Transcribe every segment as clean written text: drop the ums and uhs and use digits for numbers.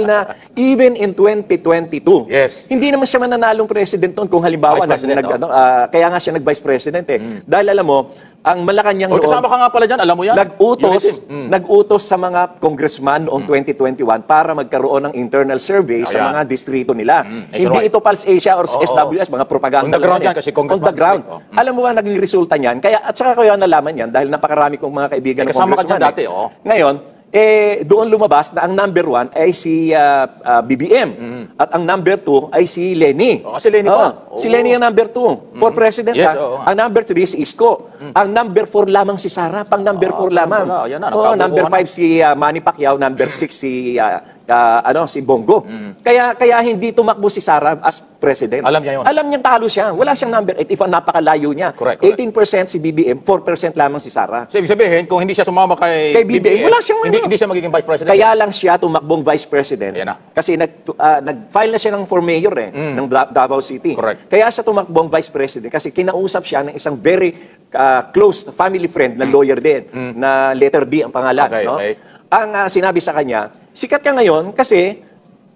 na even in 2022, Yes. hindi naman siya mananalong president noon kung halimbawa Vice President, kaya nga siya nag-vice president eh. Dahil alam mo, ang Malacanang noon, kasama ka nga pala dyan, alam mo yan. nag-utos sa mga congressman noong 2021 para magkaroon ng internal survey sa mga distrito nila. Hindi ito Pulse Asia or SWS, mga propaganda. On the ground yan, kasi congressman. On the ground. Alam mo ba naging resulta niyan? Kaya, at saka kaya nalaman yan dahil napakarami kong mga kaibigan ng kasama ka congressman. dyan dati, Ngayon, doon lumabas na ang number 1 ay si BBM at ang number 2 ay si Leni. Kasi Leni pa. Si Leni ang number 2 for president. Yes, Ang number 3 si Isko. Ang number 4 lamang si Sara, pang number 4 lamang. Number 5 si Manny Pacquiao, number 6 si si Bongo. Kaya hindi tumakbo si Sara as president. Alam niya yun. Alam niyang talo siya. Wala siyang number 8 if ang napakalayo niya. Correct. 18% si BBM, 4% lamang si Sara. So, ibig sabihin, kung hindi siya sumama kay BBM, wala siyang hindi siya magiging vice president. Kaya lang siya tumakbong vice president. Ayan na. Kasi nag-file na siya for mayor ng Davao City. Correct. Kaya siya tumakbong vice president kasi kinausap siya ng isang very close family friend na lawyer din, na letter D ang pangalan. Okay. Ang sinabi sa kanya, sikat ka ngayon kasi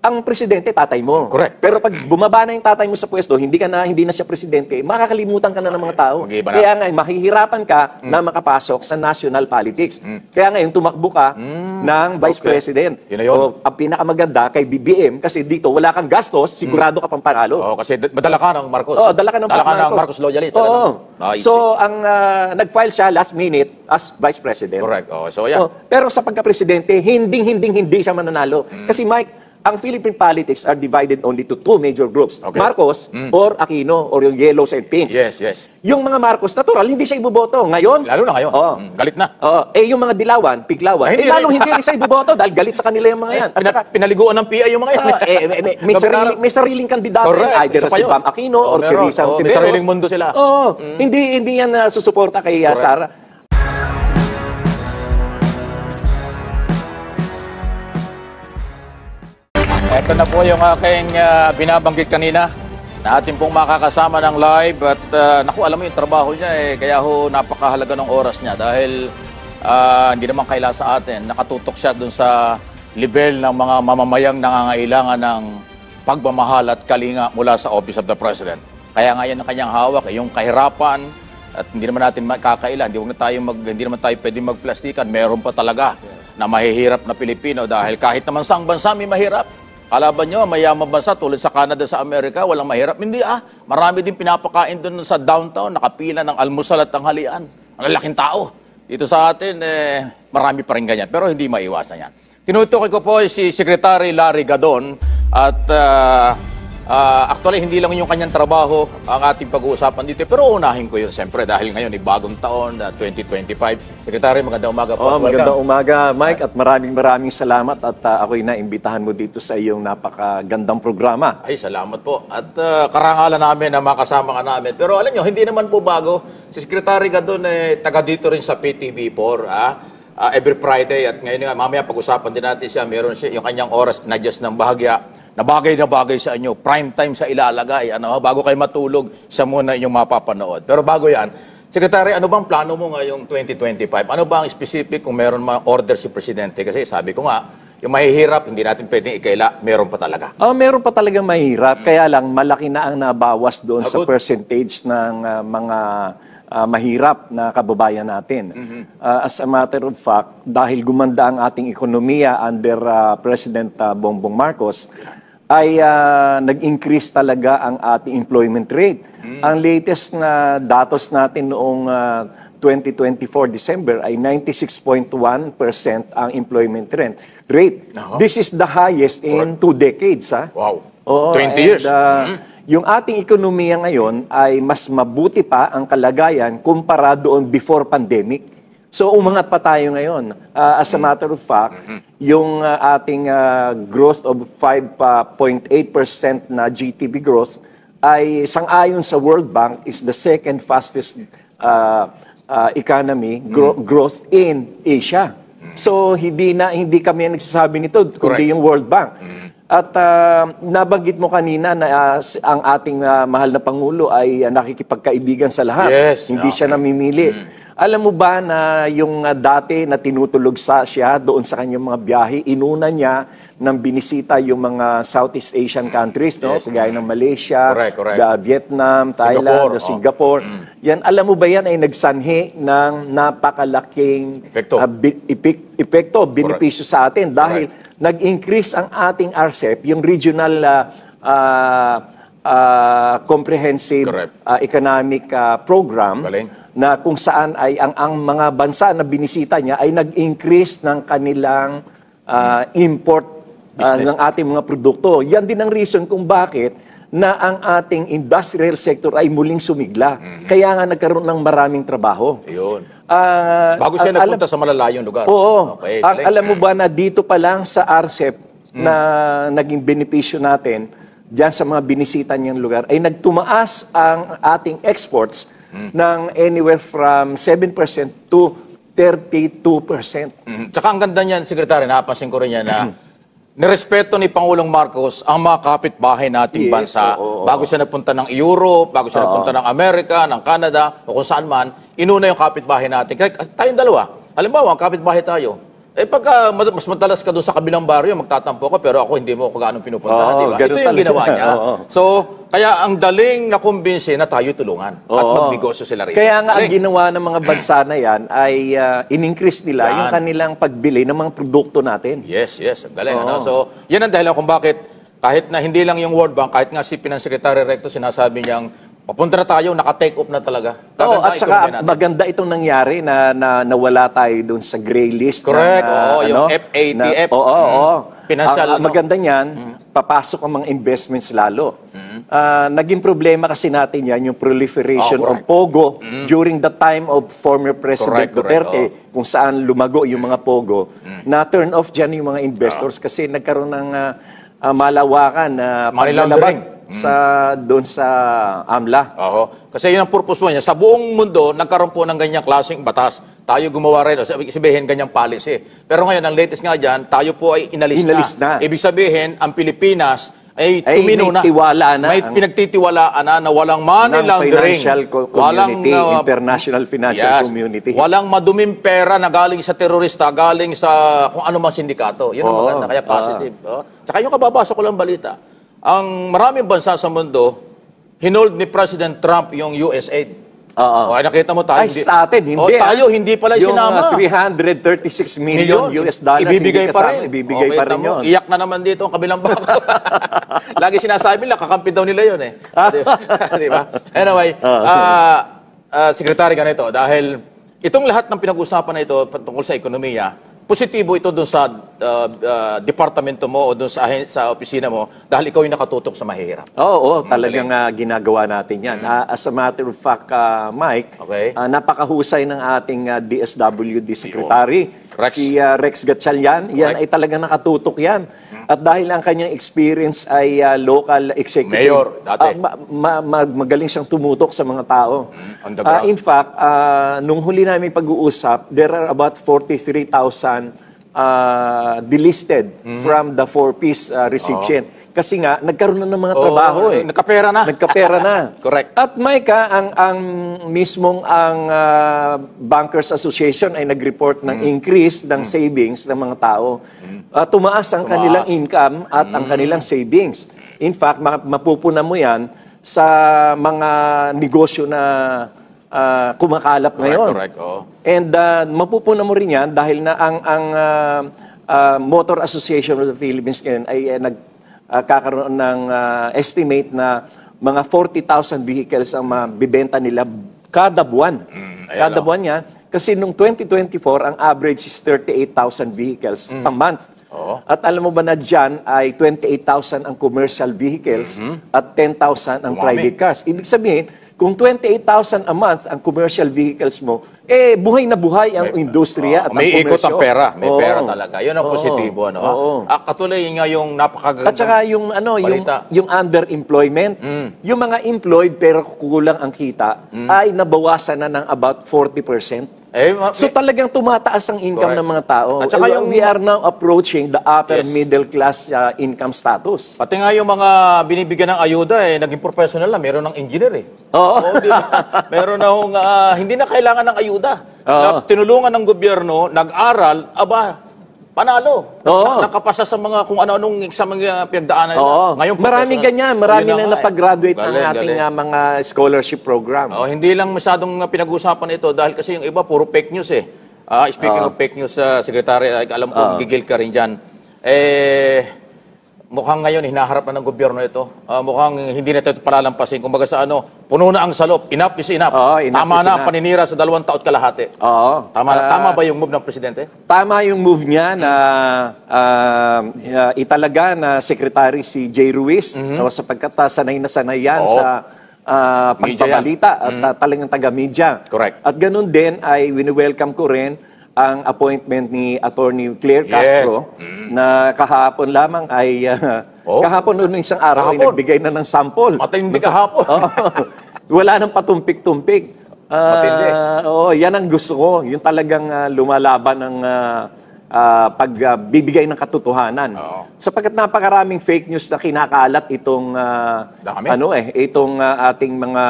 ang presidente tatay mo. Correct. Pero pag bumaba na yung tatay mo sa pwesto, hindi na siya presidente, makakalimutan ka na ng mga tao. Mag-iiba na. Kaya nga, mahihirapan ka na makapasok sa national politics. Kaya ngayon, tumakbo ka ng vice president. Yun na yun. O, ang pinakamaganda kay BBM, kasi dito wala kang gastos, sigurado ka pang panalo. Kasi madala ka ng Marcos. Dala ka ng Marcos loyalist. So, ang nag-file siya last minute as vice president. Correct. So, yeah. Pero sa pagka-presidente, hindi siya mananalo. Kasi Mike, ang Philippine politics are divided only to 2 major groups. Okay. Marcos or Aquino or yung yellows and pinks. Yes. Yung mga Marcos, natural, hindi siya iboboto. Ngayon, lalo na ngayon. Galit na. yung mga dilawan, piglawan, lalong hindi rin siya iboboto dahil galit sa kanila yung mga yan. At saka, pinaliguan ng PI yung mga yan. may sariling kandidato. Correct. Either si Bam Aquino or si Risa Ontiveros. May sariling mundo sila. Hindi yan susuporta kay Sara. Ito na po yung aking binabanggit kanina na ating pong makakasama ng live at naku, alam mo yung trabaho niya kaya ho napakahalaga ng oras niya dahil hindi naman kaila sa atin. Nakatutok siya dun sa level ng mga mamamayang nangangailangan ng pagmamahal at kalinga mula sa Office of the President. Kaya nga yan ang kanyang hawak, yung kahirapan at hindi naman natin makakaila, hindi naman tayo pwedeng magplastikan. Meron pa talaga na mahihirap na Pilipino dahil kahit naman sa bansa may mahirap. Kalaban nyo, mayamang bansa tulad sa Canada, sa Amerika, walang mahirap. Hindi marami din pinapakain doon sa downtown, nakapila ng almusal at tanghalian. Ang laking tao. Dito sa atin, marami pa rin ganyan. Pero hindi maiwasan yan. Tinutukoy ko po si Secretary Larry Gadon at actually hindi lang yung kanyang trabaho ang ating pag-uusapan dito. Pero unahin ko yun siyempre dahil ngayon bagong taon, 2025. Secretary, magandang umaga po. Magandang umaga, Mike, at maraming salamat at ako'y naimbitahan mo dito sa iyong napakagandang programa. Ay, salamat po. At karangalan namin na makasama ka namin. Pero alam nyo, hindi naman po bago. Si Secretary Gadon taga dito rin sa PTV4. Every Friday at ngayon nga, mamaya pag-usapan din natin siya. Meron siya yung kanyang oras na just ng bahagya na bagay sa inyo. Prime time sa ilalagay. Bago kayo matulog, siya muna inyong mapapanood. Pero bago yan, Secretary, ano bang plano mo ngayong 2025? Ano ba ang specific kung meron mga order si Presidente? Kasi sabi ko nga, yung mahihirap, hindi natin pwedeng ikaila, meron pa talaga. Meron pa talaga mahirap. Kaya lang, malaki na ang nabawas doon sa percentage ng mga mahirap na kababayan natin. As a matter of fact, dahil gumanda ang ating ekonomiya under President Bongbong Marcos, ay nag-increase talaga ang ating employment rate. Ang latest na datos natin noong 2024 December ay 96.1% ang employment rate. This is the highest in 2 decades. Wow. 20 years. Yung ating ekonomiya ngayon ay mas mabuti pa ang kalagayan kumpara doon before pandemic. So umangat pa tayo ngayon. As a matter of fact, yung ating growth of 5.8% na GDP growth ay sang-ayon sa World Bank is the second fastest economy growth in Asia. So hindi kami nagsasabi nito kundi yung World Bank. At nabanggit mo kanina na ang ating mahal na Pangulo ay nakikipagkaibigan sa lahat. Yes, Hindi siya namimili. Alam mo ba na yung dati na tinutulog siya doon sa kanyang mga biyahe, inuna niya nang binisita yung mga Southeast Asian countries, no? Kagaya ng Malaysia, Correct. Vietnam, Thailand, Singapore. Yan, alam mo ba yan ay nagsanhi ng napakalaking epekto, benepisyo sa atin dahil nag-increase ang ating RCEP, yung regional comprehensive economic program. Na kung saan ay ang mga bansa na binisita niya ay nag-increase ng kanilang import ng ating mga produkto. Yan din ang reason kung bakit na ang ating industrial sector ay muling sumigla. Kaya nga nagkaroon ng maraming trabaho. Ayun. Bago siya nagpunta sa malalayong lugar. Oo. Okay, alam mo ba na dito pa lang sa RCEP na naging benepisyo natin, diyan sa mga binisita niyang lugar, ay nagtumaas ang ating exports ng anywhere from 7% to 32%. Tsaka ang ganda niyan, Sekretary, napansin ko rin yan na nirespeto ni Pangulong Marcos ang mga kapitbahay nating bansa. Bago siya nagpunta ng Europe, bago siya nagpunta ng Amerika, ng Canada, o kung saan man, inuna yung kapitbahay natin. Kaya tayong dalawa, halimbawa, kapitbahay tayo. Pagka mas madalas ka doon sa kabilang baryo, magtatampo ka, pero ako hindi mo ako gaano pinupuntahan, di ba? Ito yung ginawa niya. So, kaya ang daling nakumbinsi na tayo tulungan at magnegosyo sila rin. Kaya nga ang ginawa ng mga bansa na yan ay in-increase nila yung kanilang pagbili ng mga produkto natin. Yes. Ang galing. Ano? So, yan ang dahilan kung bakit kahit na hindi lang yung World Bank, kahit nga si Secretary Recto sinasabi niyang papunta na tayo, naka-take off na talaga. At saka maganda itong nangyari na nawala tayo doon sa gray list. Correct. Yung FATF. Financial. Maganda niyan, papasok ang mga investments lalo. Naging problema kasi natin yan, yung proliferation of POGO during the time of former President Duterte, kung saan lumago yung mga POGO, na turn off dyan yung mga investors kasi nagkaroon ng malawakan na paglalabag doon sa AMLA. Kasi yun ang purpose mo niya. Sa buong mundo, nagkaroon po ng ganyang klaseng batas. Tayo gumawa rin. Sabihin, ganyang policy. Pero ngayon, ang latest nga dyan, tayo po ay inalis na. Ibig sabihin, ang Pilipinas ay tumino na. May pinagtitiwalaan na walang money laundering. Financial community, international financial community. Walang maduming pera na galing sa terorista, galing sa kung ano mang sindikato. Yun ang maganda, kaya positive. Tsaka yung kababasa ko lang balita, ang maraming bansa sa mundo, hinold ni President Trump yung USAID. Nakita mo tayo. Sa atin, hindi. Tayo, hindi pala sinama. Yung 336 million US dollars, ibibigay pa rin. Ibibigay pa rin yun. Iyak na naman dito ang kabilang bako. Lagi sinasabi nila, kakampi daw nila yun eh. Di ba? Anyway, Secretary, ganito, dahil itong lahat ng pinag-usapan na ito tungkol sa ekonomiya, positibo ito doon sa departamento mo o doon sa opisina mo dahil ikaw yung nakatutok sa mahihirap. Talagang ginagawa natin yan. As a matter of fact, Mike, napakahusay ng ating DSWD Secretary, si Rex Gatchalian. Yan ay talagang nakatutok yan. At dahil ang kanyang experience ay local executive, Mayor, dati. magaling siyang tumutok sa mga tao. In fact, nung huli namin pag-uusap, there are about 43,000 delisted from the 4-piece recipient. Kasi nga, nagkaroon na ng mga trabaho eh. Nagkapera na. Nagkapera na. Correct. At Mike, ang mismong Bankers Association ay nag-report ng increase ng savings ng mga tao. Tumaas ang kanilang income at ang kanilang savings. In fact, mapupuna mo yan sa mga negosyo na kumakalap ngayon. Correct. And mapupuna mo rin yan dahil na ang Motor Association of the Philippines ngayon ay kakaroon ng estimate na mga 40,000 vehicles ang mabibenta nila kada buwan. Kada buwan yan. Kasi nung 2024, ang average is 38,000 vehicles a month. At alam mo ba na dyan ay 28,000 ang commercial vehicles at 10,000 ang private cars. Ibig sabihin, kung 28,000 a month ang commercial vehicles mo, buhay na buhay ang industriya at ang may ikot komersyo. ang pera. May pera talaga. Yun ang positibo. Katuloy nga yung napakaganda. At saka yung, yung underemployment, yung mga employed pero kulang ang kita, ay nabawasan na ng about 40%. So talagang tumataas ang income Correct. ng mga tao. At saka We are now approaching the upper middle class income status. Pati nga yung mga binibigyan ng ayuda, naging professional na. Meron ng engineer Oo. Di ba? Meron na hong, hindi na kailangan ng ayuda. Oo. Tinulungan ng gobyerno, nag-aral, panalo. Oo. Nakapasa sa mga kung ano-anong exam ang pinagdaanan Oo. nila. Ngayon, Marami professional. ganyan. Marami Yun na nga napag-graduate ng Galing, ating galing. mga scholarship program. Hindi lang masyadong pinag-usapan ito dahil kasi yung iba puro fake news Speaking of fake news, Secretary, alam ko gigil ka rin dyan. Mukhang ngayon hinaharap na ng gobyerno ito. Mukhang hindi na ito palalampasin. Kumbaga sa puno na ang salop. Enough is enough. Enough Tama is na, enough. paninira sa 2 taon kalahati. Oo. Tama ba yung move ng Presidente? Tama yung move niya na italaga na Secretary si Jay Ruiz sapagkat sanay na sanay yan sa pagpabalita at talagang taga-media. Correct. At ganun din ay wini-welcome ko rin ang appointment ni Attorney Claire Castro na kahapon lamang ay kahapon noong isang araw ay nagbigay na ng sample. Matindi kahapon. Wala nang patumpik-tumpik. Matindi. Yan ang gusto ko. Yung talagang lumalaban ng pagbibigay ng katotohanan. Sapagkat napakaraming fake news na kinakalat itong Dami. itong ating mga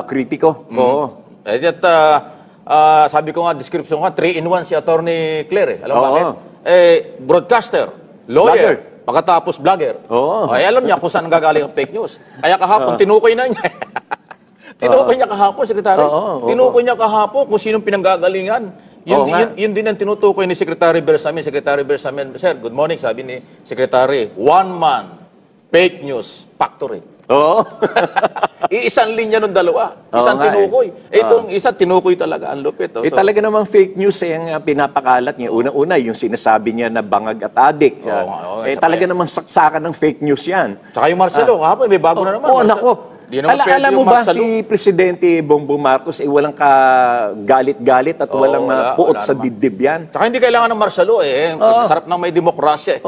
kritiko. Oo. Sabi ko nga, description nga, 3-in-1 si Attorney Claire. Alam mo Oo. bakit? Broadcaster, lawyer, Vlogger. pagkatapos vlogger. Oo. Alam niya kung saan gagaling ang fake news. Kaya kahapon, tinukoy na niya. Tinukoy niya kahapon, Secretary. Tinukoy niya kahapon kung sinong pinanggagalingan. Yun din ang tinutukoy ni Secretary Bersamin. Secretary Bersamin, Sir, good morning, sabi ni Secretary, one man, fake news, factory. Oo. Iisang linya nung dalawa. Isang tinukoy. Itong isa, tinukoy talaga. Ang lupit. Talaga namang fake news yung pinapakalat niya. Unang-una, yung sinasabi niya na bangag at adik. Talaga namang saksakan ng fake news yan. Tsaka yung Marcelo, kahapon may bago na naman. Nako. Di naman pwede Alam mo yung ba Marcelo? si Presidente Bongbong Marcos walang galit-galit at walang puot sa naman. dibdib yan? Tsaka hindi kailangan ng Marcelo Sarap ng may demokrasya.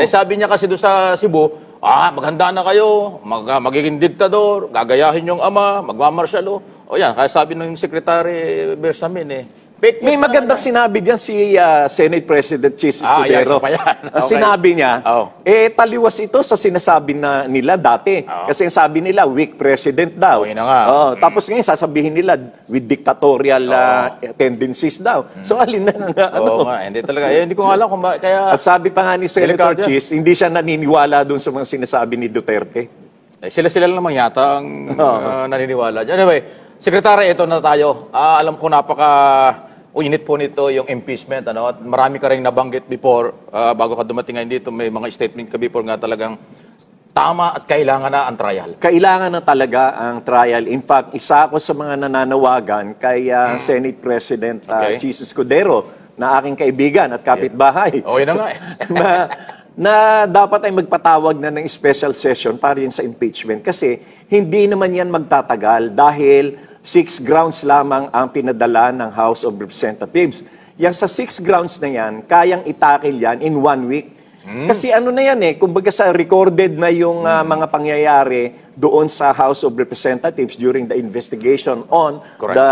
Sabi niya kasi doon sa Cebu, maghanda na kayo, magiging diktador, gagayahin yung ama, magmamarsyalo. Yan, kaya sabi ng Secretary Bersamin fake news May magandang sinabi diyan si Senate President Chis Escudero. isa pa yan. Okay. Sinabi niya, taliwas ito sa sinasabi nila dati. Kasi ang sabi nila, weak president daw. Yun na nga. Tapos ngayon, sasabihin nila, with dictatorial tendencies daw. So, alin na nga, Oo nga, hindi talaga. Hindi ko nga alam kung kaya... At sabi pa nga ni Senator Delikado yan. Chis, hindi siya naniniwala dun sa mga sinasabi ni Duterte. Sila naman yata ang naniniwala dyan. Anyway, Secretary, ito na tayo. Alam ko init po nito yung impeachment. At marami ka rin nabanggit before, bago ka dumating ngayon dito, may mga statement ka before nga talagang tama at kailangan na ang trial. Kailangan na talaga ang trial. In fact, isa ako sa mga nananawagan kay Senate President Chis Escudero, na aking kaibigan at kapitbahay. Yun na nga na dapat ay magpatawag na ng special session para yun sa impeachment. Kasi hindi naman yan magtatagal dahil 6 grounds lamang ang pinadala ng House of Representatives. Yan sa 6 grounds na yan, kayang itakil yan in 1 week. Kasi ano na yan kumbaga sa recorded na yung mga pangyayari doon sa House of Representatives during the investigation on the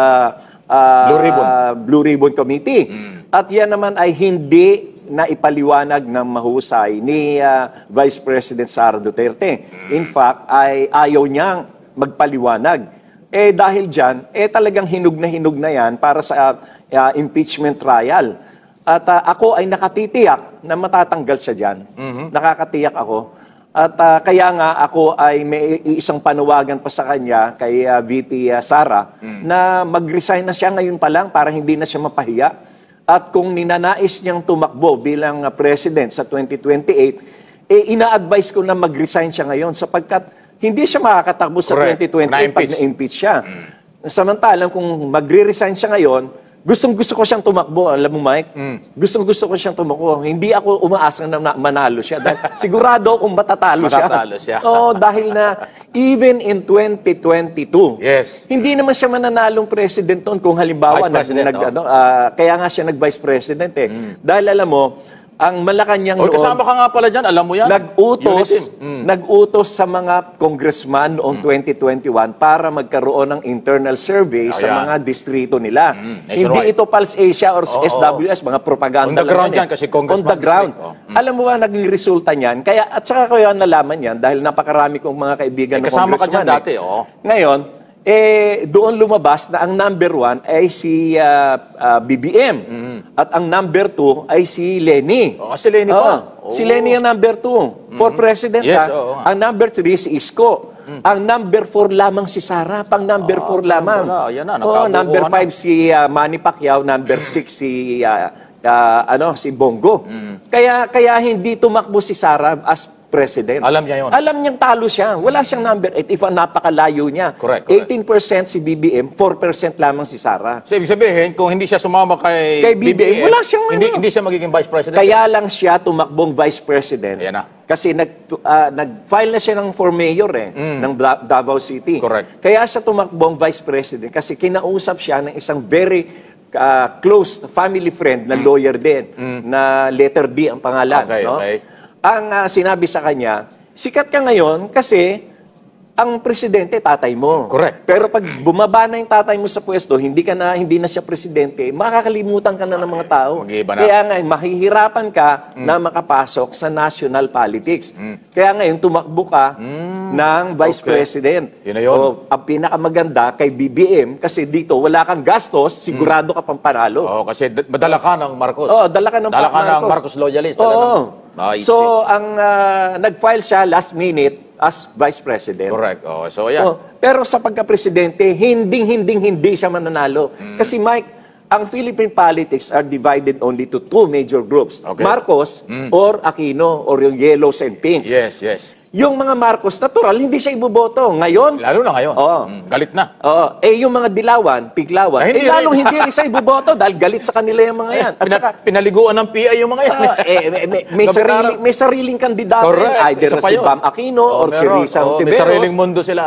Blue Ribbon Committee. At yan naman ay hindi na ipaliwanag ng mahusay ni Vice President Sara Duterte. In fact, ay ayaw niyang magpaliwanag. Dahil dyan, talagang hinug na yan para sa impeachment trial. At ako ay nakatitiyak na matatanggal siya dyan. Nakakatiyak ako. At kaya nga ako ay may isang panawagan pa sa kanya kay VP Sara na mag-resign na siya ngayon pa lang para hindi na siya mapahiya. At kung ninanais niyang tumakbo bilang president sa 2028, ina-advise ko na mag-resign siya ngayon sapagkat hindi siya makakatakbo sa 2028 pag na-impeach siya. Samantalang kung magre-resign siya ngayon, gustong-gusto ko siyang tumakbo. Alam mo, Mike? Gustong-gusto ko siyang tumakbo. Hindi ako umaasang na manalo siya. Dahil sigurado kung matatalo siya. Dahil na even in 2022, hindi naman siya mananalong president doon kung halimbawa, kaya nga siya nag-vice president Dahil alam mo, ang Malacanang O, kasama ka nga pala dyan, alam mo yan. nag-utos sa mga congressman noong 2021 para magkaroon ng internal survey sa Ayan. mga distrito nila. Hindi nationwide. ito Pulse Asia or SWS, mga propaganda On the ground lang yan, kasi congressman on the ground. district. Alam mo ba, naging resulta niyan? Kaya, at saka ko yan nalaman yan dahil napakarami kong mga kaibigan na kasama ka congressman. dyan dati, oo. Ngayon, doon lumabas na ang number 1 ay si BBM. At ang number 2 ay si Lenny. Si Lenny pa. Si Lenny ang number 2. For president, Yes, oo nga. ang number 3 si Isko. Ang number 4 lamang si Sara. Pang number 4 lamang. Yan na, nagkabuo number na. 5 si Manny Pacquiao. Number 6 si si Bongo. Kaya hindi tumakbo si Sara as president. Alam niya yun. Alam niyang talo siya. Wala siyang number 8 if napakalayo niya. Correct. 18% si BBM, 4% lamang si Sara. So, ibig sabihin, kung hindi siya sumama kay BBM, wala siyang hindi siya magiging vice president. Kaya lang siya tumakbong vice president. Ayan na. Kasi nag-file na siya for mayor ng Davao City. Correct. Kaya siya tumakbong vice president kasi kinausap siya ng isang very close family friend na lawyer din na letter B ang pangalan. Okay, no? okay. Ang sinabi sa kanya, sikat ka ngayon kasi ang presidente tatay mo. Correct. Pero pag bumaba na yung tatay mo sa pwesto, hindi na siya presidente, makakalimutan ka na ng mga tao. Mag-iiba na. Kaya nga, mahihirapan ka na makapasok sa national politics. Kaya ngayon, tumakbo ka ng vice president. Yun na yun. Ang pinakamaganda kay BBM, kasi dito wala kang gastos, sigurado ka pang panalo. Oo, kasi madala ka ng Marcos. Dala ka ng Marcos loyalist. So, ang nag-file siya last minute as vice president. Correct. So, yan. Pero sa pagka-presidente, hindi siya mananalo. Kasi Mike, ang Philippine politics are divided only to 2 major groups. Okay. Marcos or Aquino or yung yellows and pinks. Yes. Yung mga Marcos, natural, hindi siya iboboto. Ngayon, Lalo na ngayon. Oo. Galit na. yung mga dilawan, piglawan, Ay, hindi lalong rin. hindi rin siya iboboto dahil galit sa kanila yung mga yan. At saka, Pinaliguan ng PI yung mga yan. may sariling kandidato Correct. yan. Either Isa pa si yun. Bam Aquino or si meron. Risa May Ontiveros. sariling mundo sila.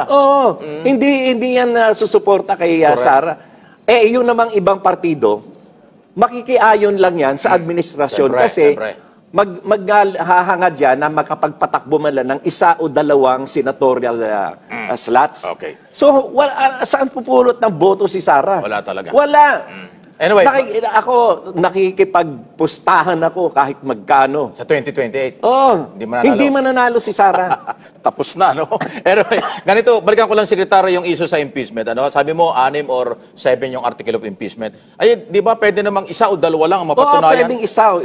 Hindi yan susuporta kay Sara. Yun namang ibang partido, makikiayon lang yan sa administrasyon. Siyempre, Kasi siyempre. maghahangad yan na makapagpatakbo man lang ng 1 o 2 senatorial slots. Okay. So, saan pupulot ng boto si Sara? Wala talaga. Wala. Anyway, nakikipagpustahan ako kahit magkano. sa 2028. Hindi mananalo si Sara. Tapos na, no? Anyway, ganito, balikan ko lang, Sekretary, yung issue sa impeachment. Sabi mo, 6 or 7 yung article of impeachment. Ay, di ba pwede namang 1 o 2 lang ang mapatunayan? Pwedeng isa.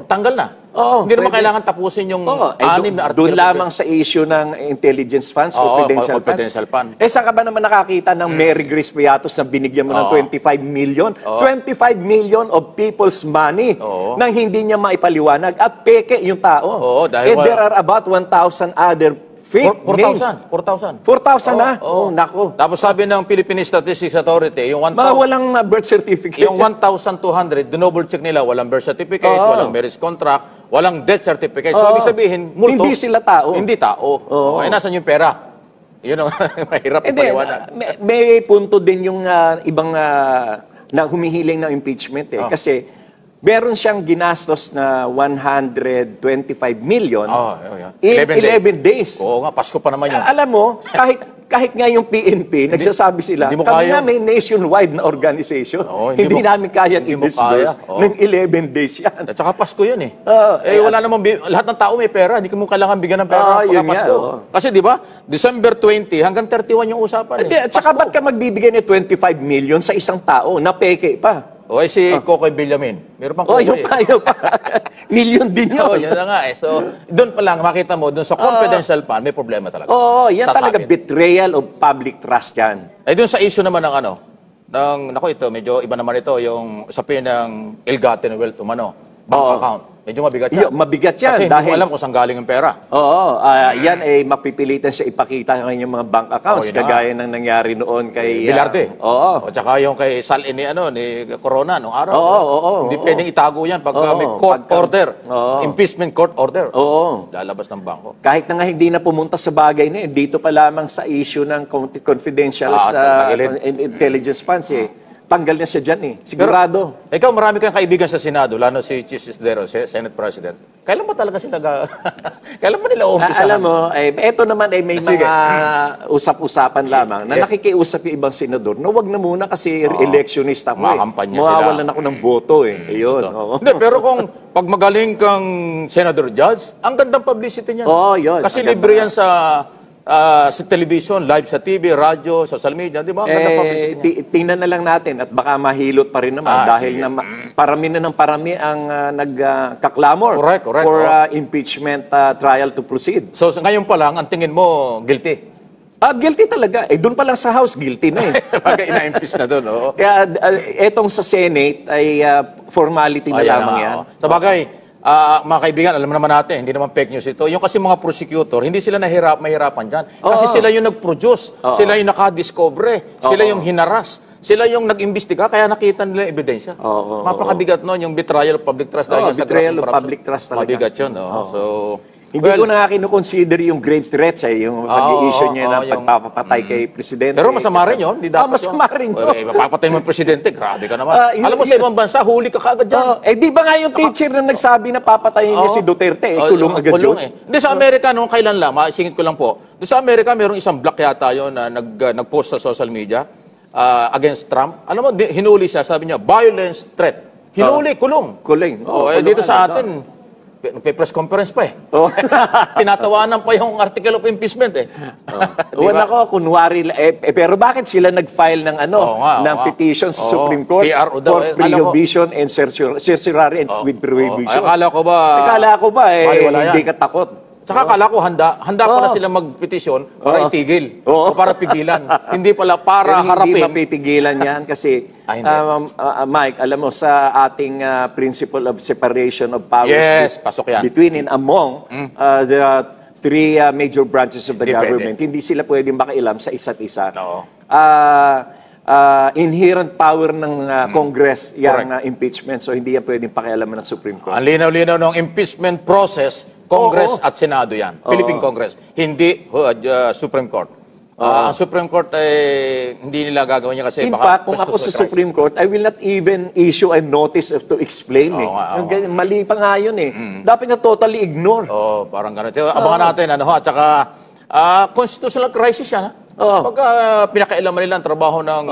Tanggal na. Hindi naman kailangan tapusin yung 6 na article. Doon lamang sa issue ng intelligence funds, confidential funds. Saan ka ba naman nakakita ng Mary Grace Piatos na binigyan mo ng 25 million? 25 million of people's money nang hindi niya maipaliwanag at peke yung tao. Dahil there are about 1,000 other fake names. 4,000. 4,000 na? Nako. Tapos sabi ng Philippine Statistics Authority, yung 1,000, Walang birth certificate. yung 1,200, double check nila, walang birth certificate, walang marriage contract, walang death certificate. So, ibig sabihin, multo. Hindi sila tao. Hindi tao. Nasaan yung pera? Yun ang mahirap ipaliwanag. May punto din yung ibang na humihiling ng impeachment kasi meron siyang ginastos na 125 million in 11 days. Oo nga, Pasko pa naman yun. Alam mo, kahit nga yung PNP, nagsasabi sila, hindi mo kami kaya. nga may nationwide na organization. Hindi mo- namin kayang hindi mo i-disburse kaya. ng 11 days yan. At saka Pasko yun eh. Wala namang, lahat ng tao may pera. Hindi mo kailangan bigyan ng pera yun pagka Pasko. nga, Kasi di ba, December 20 hanggang 31 yung usapan eh. At saka ba't ka magbibigay ng 25 million sa isang tao na peke pa? Si Kokoy Villamin. Meron pang Kokoy Yung pa. Million din yun. yun na nga eh. So, doon pa lang, makita mo, doon sa confidential fund, may problema talaga. Yan talaga betrayal of public trust yan. Doon sa issue naman ng ito, medyo iba naman ito, yung usapin ng ill-gotten wealth bank account. Medyo mabigat yan. Mabigat yan. Kasi hindi mo alam kung saan galing yung pera. Yan ay mapipilitan siya ipakita ng kanyang mga bank accounts, kagaya ng nangyari noon kay Bilarte. Oo. O tsaka yung kay Sal ni Corona nung araw. Hindi pwedeng itago yan pag may court order. Impeachment court order. Lalabas ng bangko. Kahit na nga hindi na pumunta sa bagay na dito pa lamang sa issue ng confidential sa intelligence funds tanggal na siya dyan eh. Sigurado. Ikaw, marami kang kaibigan sa Senado, lalo si Chis Escudero, Senate President. Kailan ba talaga sila kailan ba nila umpisahan? Alam mo, eto naman ay may Sige. mga usap-usapan lamang na nakikiusap yung ibang senador na wag na muna kasi electionist ako eh. Makampanya sila. Mawawalan ako ng boto eh. Ayun. oo. Hindi, pero kung pag magaling kang Senator Judge, ang gandang publicity niya. Oo, yun. Kasi Ang libre ganda. yan sa television, live sa TV, radyo, social media, di ba? Ang gandang publicity niya. Tingnan na lang natin at baka mahilot pa rin naman dahil sige. na parami na ng parami ang nagkaklamor Correct. for impeachment trial to proceed. So ngayon pa lang, ang tingin mo, guilty. Guilty talaga. Doon pa lang sa House, guilty na eh. Pagka ina-impeach na doon, oo. Kaya etong sa Senate ay formality na Ayan, lamang oo. yan. Sa bagay, mga kaibigan, alam naman natin, hindi naman fake news ito. Yung kasi mga prosecutor, hindi sila mahirapan dyan. Kasi sila yung nag-produce, sila yung nakadiscover, sila yung hinaras, sila yung nag-imbestiga, kaya nakita nila yung ebidensya. Mapakabigat nun, yung betrayal of public trust. dahil sa betrayal graft of corruption. public trust talaga. Mabigat yun. So, Hindi ko na nga kinukonsider yung grave threats yung pag-i-issue niya ng yung- pagpapatay kay Presidente. Pero masama rin yun. Hindi dapat masama rin yun. Mapapatay mo yung presidente, grabe ka naman. Yun- Alam mo sa ibang bansa, huli ka kagad dyan. Di ba nga yung teacher na nagsabi na papatayin niya si Duterte, kulong agad yun? Hindi, sa Amerika, noong kailan lang, masingit ko lang po. Doon sa Amerika, mayroong isang black yata yun na nag-post sa social media against Trump. Alam mo, hinuli siya, sabi niya, violence threat. Hinuli, kulong. Kulong. Dito sa atin, nagpe-press conference pa eh. Tinatawanan pa yung article of impeachment eh. Wala ko, kunwari, pero bakit sila nag-file ng Oo nga. petition sa Oo. Supreme Court PRO daw, for eh. Alam ko- prohibition and certiorari and with prohibition? Akala ko ba, baliwala yan. hindi ka takot. Tsaka akala ko handa pala sila magpetisyon para itigil o para pigilan. Hindi pala para Pero harapin. hindi mapipigilan yan kasi, Hindi. Mike, alam mo, sa ating principle of separation of powers Yes, pasok yan. between and among the three major branches of the Hindi government, hindi sila pwedeng makialam sa isa't isa. Oo. Inherent power ng Congress yung impeachment, so hindi yan pwedeng pakialaman ng Supreme Court. Ang linaw-linaw ng impeachment process, Congress at Senado yan. Philippine Congress. Hindi Supreme Court. Ang Supreme Court, hindi nila gagawin niya kasi In baka fact, kung ako sa Supreme Court, I will not even issue a notice to explain. Oo nga. Mali pa nga yun eh. Dapat na totally ignore. Parang gano'n. Abangan natin, at saka, constitutional crisis yan, ha? Pagka pinakailaman nila ang trabaho ng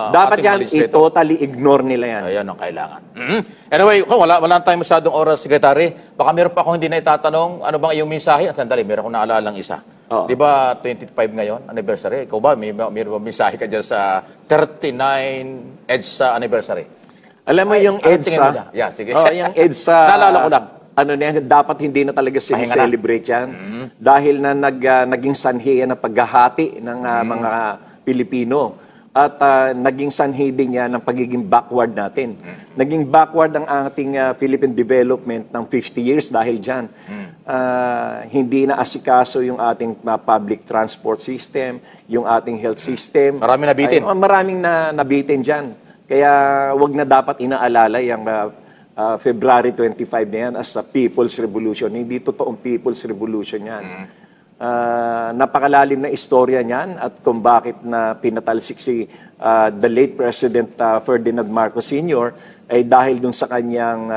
Dapat ating yan, legislator. totally ignore nila yan. Ayan ang kailangan. Anyway, wala tayong masyadong oras, Secretary. Baka meron pa akong hindi na itatanong. Ano bang iyong mensahe? At sandali, meron akong naalalang isa. Di ba 25 ngayon, anniversary? Ikaw ba, may ba mensahe ka dyan sa 39 EDSA anniversary? Alam mo yung anong tingin mo EDSA? dyan? Yan, sige. Yung EDSA. Naalala ko lang. Ano na yan, dapat hindi na talaga Pahinga na. celebrate yan. Dahil na naging sanhi yan ng paghahati ng mga Pilipino. At naging sanhi din yan ng pagiging backward natin. Naging backward ang ating Philippine development ng 50 years dahil dyan. Hindi na asikaso yung ating public transport system, yung ating health system. Marami nabitin. Maraming nabitin dyan. Kaya wag na dapat inaalala yung February 25 na yan as a People's Revolution. Hindi totoong People's Revolution yan. Napakalalim na istorya niyan at kung bakit na pinatalsik si the late President Ferdinand Marcos Sr. ay dahil dun sa kanyang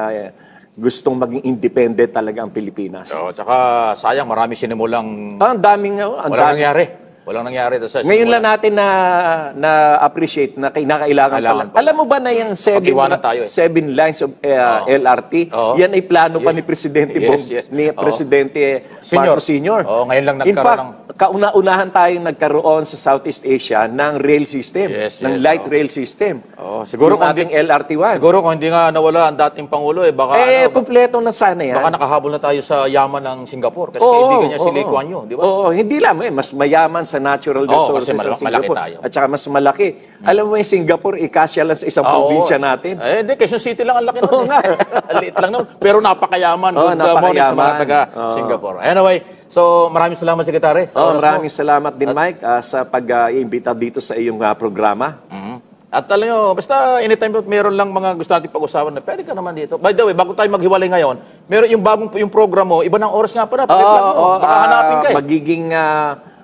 gustong maging independent talaga ang Pilipinas. Tsaka sayang, marami sinimulang Ang daming... walang nangyari. Walang nangyari. Ngayon lang natin na-appreciate na kinakailangan pala. pa. Alam mo ba na yung Pag-iwanan tayo, 7 lines of LRT, yan ay plano pa ni Presidente Presidente Marcos Sr. Ngayon lang In nagkaroon fact, ng... kauna-unahan tayong nagkaroon sa Southeast Asia ng rail system, ng light rail system. Siguro yung kung ating LRT1. Siguro kung hindi nga nawala ang dating Pangulo, baka kumpleto na sana yan. baka nakahabol na tayo sa yaman ng Singapore kasi kaibigan niya si Lee Kuan Yew, di ba? Hindi lang, mas mayaman sa natural resources kasi ng malaki Singapore. tayo. At saka mas malaki. Alam mo yung Singapore, ikasya lang sa isang probinsya natin. Hindi, Quezon City lang ang laki nun. Oo nga. Liit lang nun. Pero napakayaman. Good morning sa mga taga Singapore. Anyway, so maraming salamat, Secretary. Maraming salamat din, Mike, sa pag-iimbita dito sa iyong programa. At alam nyo, basta anytime meron lang mga gusto natin pag-usapan na pwede ka naman dito. By the way, bago tayo maghiwalay ngayon, meron yung bagong yung program mo, iba ng oras nga pala. Baka hanapin ka eh. Magiging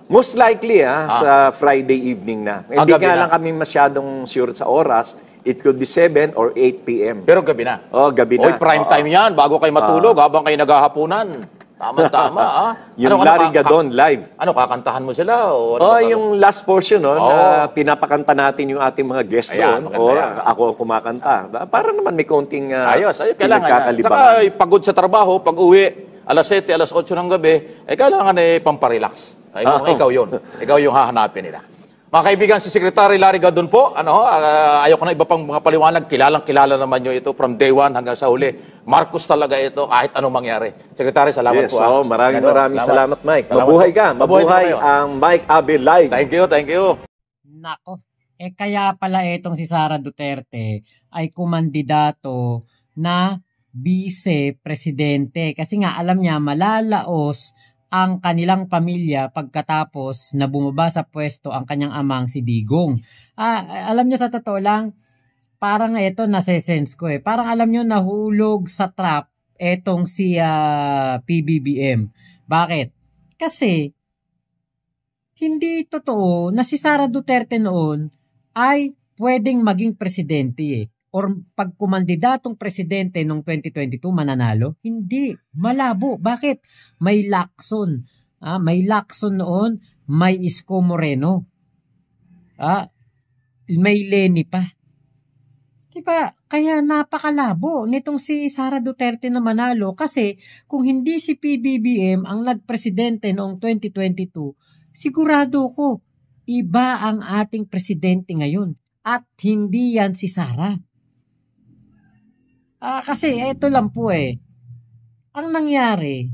Most likely, sa Friday evening na. Hindi gabi nga na. lang kami masyadong sure sa oras. It could be 7 or 8 p.m. Pero gabi na. Oh, gabi na. Oy, prime Oo. time yan. Bago kayo matulog, habang kayo naghahapunan. Tama-tama, ha? Yung Larry Gadon live. Ano, kakantahan mo sila? O ano Oh, ba? yung last portion, no, na pinapakanta natin yung ating mga guest Ayan, doon. maganda O yan. ako ang kumakanta. Para naman may konting Ayos, kailangan yan. Saka pinagkakalibangan. pagod sa trabaho, pag uwi, alas 7, alas 8 ng gabi, kailangan pamparelax. Ikaw yun. Ikaw yung hahanapin nila. Mga kaibigan, si Secretary Larry Gadon po, ayoko na iba pang mga paliwanag, kilalang-kilala naman nyo ito from day one hanggang sa huli. Marcos talaga ito, kahit anong mangyari. Secretary, salamat Yes, po. maraming salamat, Mike. Salamat Mabuhay po. ka. Mabuhay din kayo. ang Mike Abe Live. Thank you. Nako, kaya pala itong si Sara Duterte ay kumandidato na vice-presidente. Kasi nga alam niya malalaos ang kanilang pamilya pagkatapos na bumaba sa pwesto ang kanyang amang si Digong. Alam niyo sa totoo lang, parang ito nase-sense ko Parang alam niyo nahulog sa trap etong si PBBM. Bakit? Kasi hindi totoo na si Sara Duterte noon ay pwedeng maging presidente or pag kumandidatong presidente noong 2022 mananalo. Hindi. Malabo. Bakit? May Lacson. May Lacson noon. May Isko Moreno. May Leni pa. Diba? Kaya napakalabo nitong si Sara Duterte na manalo kasi kung hindi si PBBM ang nagpresidente noong 2022, sigurado ko iba ang ating presidente ngayon at hindi yan si Sara. Kasi eto lang po ang nangyari,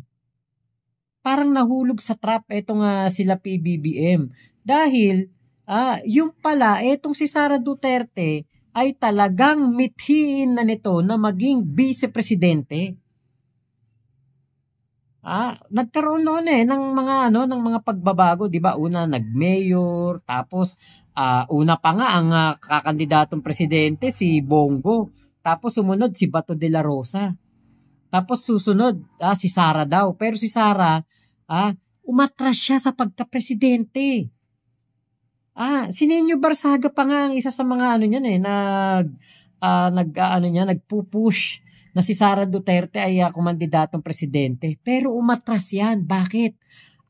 parang nahulog sa trap etong sila PBBM dahil yung pala etong si Sara Duterte ay talagang mithiin na nito na maging vice-presidente. Nagkaroon noon ng mga pagbabago, 'di ba? Una nag-mayor, tapos una pa nga ang kakandidatong presidente si Bongo, tapos sumunod si Bato de la Rosa. Tapos susunod si Sara daw, pero si Sara umatras siya sa pagka-presidente. Si Nino Barsaga pa nga ang isa sa mga nagpupush na si Sara Duterte ay kumandidatong presidente. Pero umatras yan. Bakit?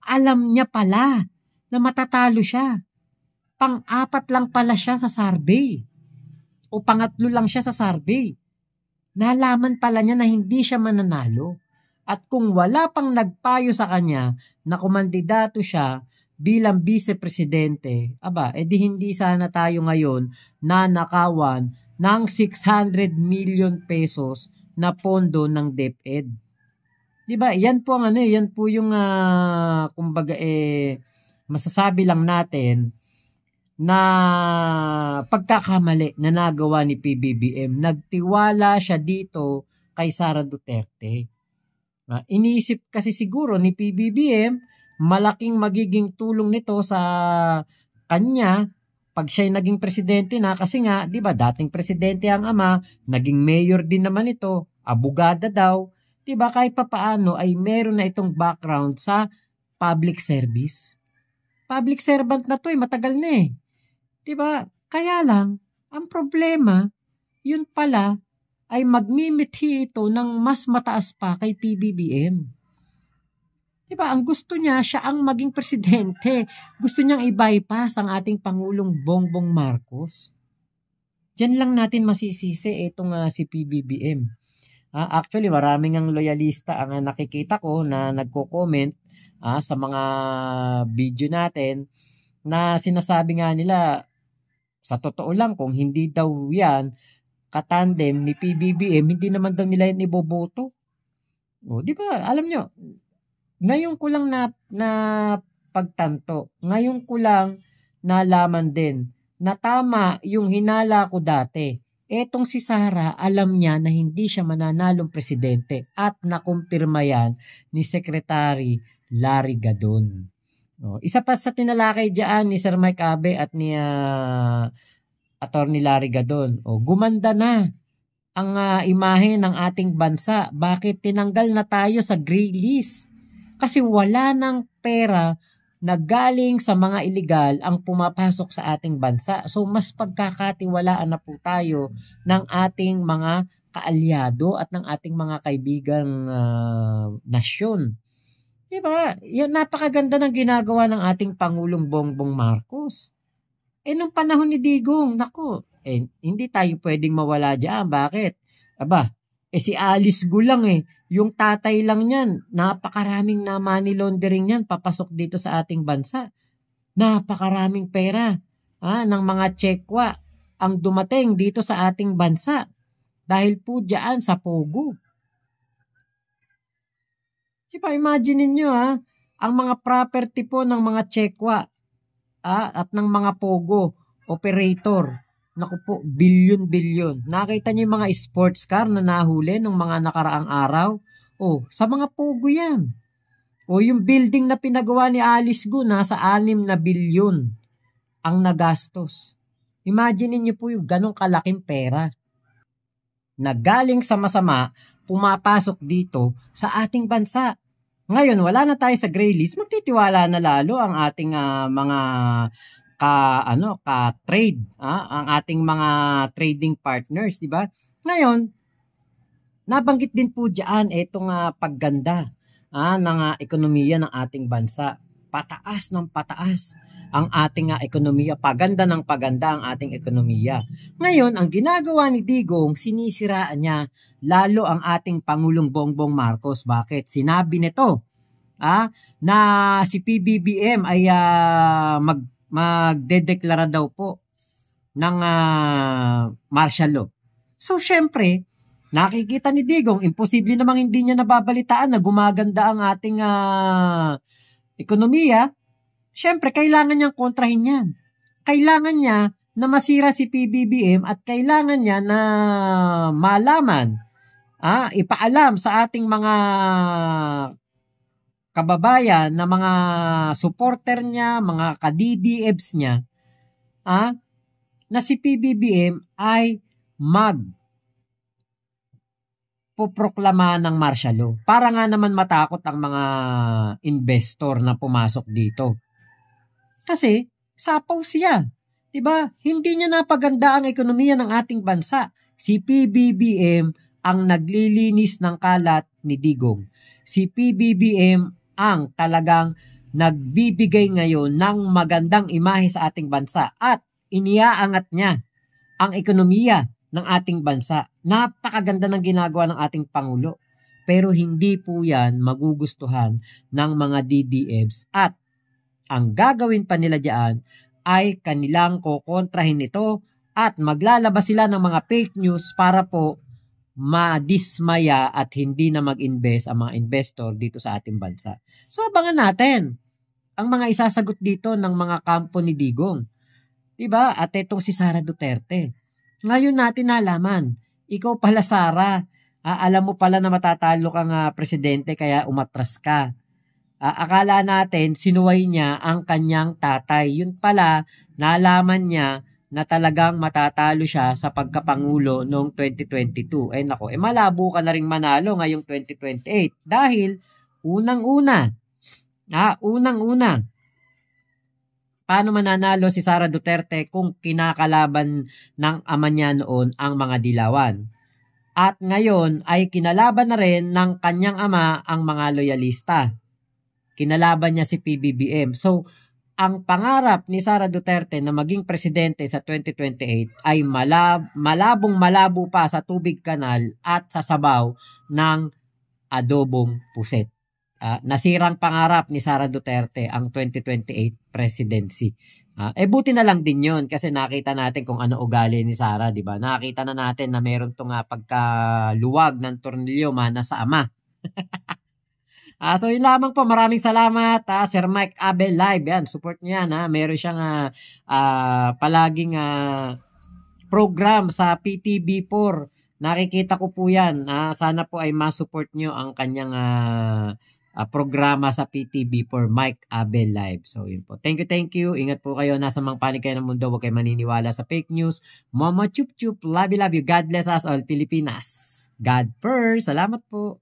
Alam niya pala na matatalo siya. Pang-apat lang pala siya sa survey. O pangatlo lang siya sa survey. Nalaman pala niya na hindi siya mananalo. At kung wala pang nagpayo sa kanya na kumandidato siya bilang vice-presidente, edi hindi sana tayo ngayon nanakawan ng 600 million pesos na pondo ng DepEd. 'Di ba? Yan po yan po yung kumbaga masasabi lang natin na pagkakamali na nagawa ni PBBM. Nagtiwala siya dito kay Sara Duterte. Iniisip kasi siguro ni PBBM malaking magiging tulong nito sa kanya pag siya'y naging presidente na kasi nga, 'di ba, dating presidente ang ama, naging mayor din naman ito, abogada daw, 'di ba, kahit papaano ay meron na itong background sa public service. Public servant na 'to, matagal na 'di ba? Kaya lang, ang problema, yun pala ay magmimithi ito ng mas mataas pa kay PBBM. Diba, ang gusto niya, siya ang maging presidente. Gusto niyang i-bypass ang ating Pangulong Bongbong Marcos. Diyan lang natin masisisi itong si PBBM. Actually, maraming ang loyalista ang nakikita ko na nagko-comment sa mga video natin na sinasabi nga nila, sa totoo lang, kung hindi daw yan katandem ni PBBM, hindi naman daw nila yan iboboto. Di ba, alam nyo, ngayon ko lang na pagtanto, ngayon ko lang nalaman din na tama yung hinala ko dati. Etong si Sara, alam niya na hindi siya mananalong presidente at nakumpirma yan ni Secretary Larry Gadon. Isa pa sa tinalakay dyan ni Sir Mike Abe at ni Attorney Larry Gadon. Gumanda na ang imahe ng ating bansa. Bakit tinanggal na tayo sa gray list? Kasi wala ng pera na galing sa mga illegal ang pumapasok sa ating bansa. So mas pagkakatiwalaan na po tayo ng ating mga kaalyado at ng ating mga kaibigang nasyon. Diba? Yung napakaganda ng ginagawa ng ating Pangulong Bongbong Marcos. Nung panahon ni Digong, nako, hindi tayo pwedeng mawala dyan. Bakit? Aba, si Alice Go lang yung tatay lang niyan, napakaraming na money laundering niyan papasok dito sa ating bansa. Napakaraming pera ng mga tsekwa ang dumating dito sa ating bansa dahil po diyan sa Pogo. Diba, imagine niyo ang mga property po ng mga tsekwa at ng mga Pogo operator. Naku po, bilyon-bilyon. Nakita niyo yung mga sports car na nahuli nung mga nakaraang araw? Sa mga Pogo yan. Yung building na pinagawa ni Alice Go, nasa 6 na bilyon ang nagastos. Imagine niyo po yung ganong kalaking pera na galing sa masama, pumapasok dito sa ating bansa. Ngayon, wala na tayo sa gray list, magtitiwala na lalo ang ating mga ka-trade, ang ating mga trading partners, di ba? Ngayon, nabanggit din po diyan itong pagganda ng ekonomiya ng ating bansa. Pataas ng pataas ang ating ekonomiya, paganda ng paganda ang ating ekonomiya. Ngayon, ang ginagawa ni Digong, sinisiraan niya lalo ang ating Pangulong Bongbong Marcos. Bakit? Sinabi nito na si PBBM ay magdedeklara daw po ng martial law. So, syempre, nakikita ni Digong, imposible namang hindi niya nababalitaan na gumaganda ang ating ekonomiya. Syempre, kailangan niyang kontrahin yan. Kailangan niya na masira si PBBM at kailangan niya na malaman, ipaalam sa ating mga kababayan na mga supporter niya, mga ka-DDFs niya, na si PBBM ay poproklama ng martial law para nga naman matakot ang mga investor na pumasok dito. Kasi sapaw siya. 'Di ba? Hindi niya napaganda ang ekonomiya ng ating bansa. Si PBBM ang naglilinis ng kalat ni Digong. Si PBBM ang talagang nagbibigay ngayon ng magandang imahe sa ating bansa at iniaangat niya ang ekonomiya ng ating bansa. Napakaganda ng ginagawa ng ating Pangulo. Pero hindi po yan magugustuhan ng mga DDFs at ang gagawin pa nila diyan ay kanilang kokontrahin ito at maglalabas sila ng mga fake news para po madismaya at hindi na mag-invest ang mga investor dito sa ating bansa. So abangan natin ang mga isasagot dito ng mga kampo ni Digong. Diba? At itong si Sara Duterte. Ngayon natin nalaman, ikaw pala Sara, alam mo pala na matatalo kang presidente kaya umatras ka. Akala natin sinuway niya ang kanyang tatay. Yun pala, nalaman niya na talagang matatalo siya sa pagkapangulo noong 2022. Malabo ka na ring manalo ngayong 2028 dahil unang-una, paano mananalo si Sara Duterte kung kinakalaban ng ama niya noon ang mga dilawan? At ngayon ay kinalaban na rin ng kanyang ama ang mga loyalista. Kinalaban niya si PBBM. So, ang pangarap ni Sara Duterte na maging presidente sa 2028 ay malabong-malabo pa sa tubig kanal at sa sabaw ng adobong puset. Nasirang pangarap ni Sara Duterte ang 2028 presidency. Buti na lang din yun kasi nakita natin kung ano ugali ni Sara, di ba? Nakita na natin na meron tong pagkaluwag ng tornilyo mana sa ama. So yun lamang po, maraming salamat Sir Mike Abel Live, yan, support niya yan, meron siyang palaging program sa PTB4, nakikita ko po yan, sana po ay ma-support nyo ang kanyang programa sa PTB4, Mike Abel Live. So yun po, thank you, ingat po kayo, nasa mang panig kayo ng mundo, huwag kayo maniniwala sa fake news. Mama chup chup, love you, God bless us all, Pilipinas. God first, salamat po.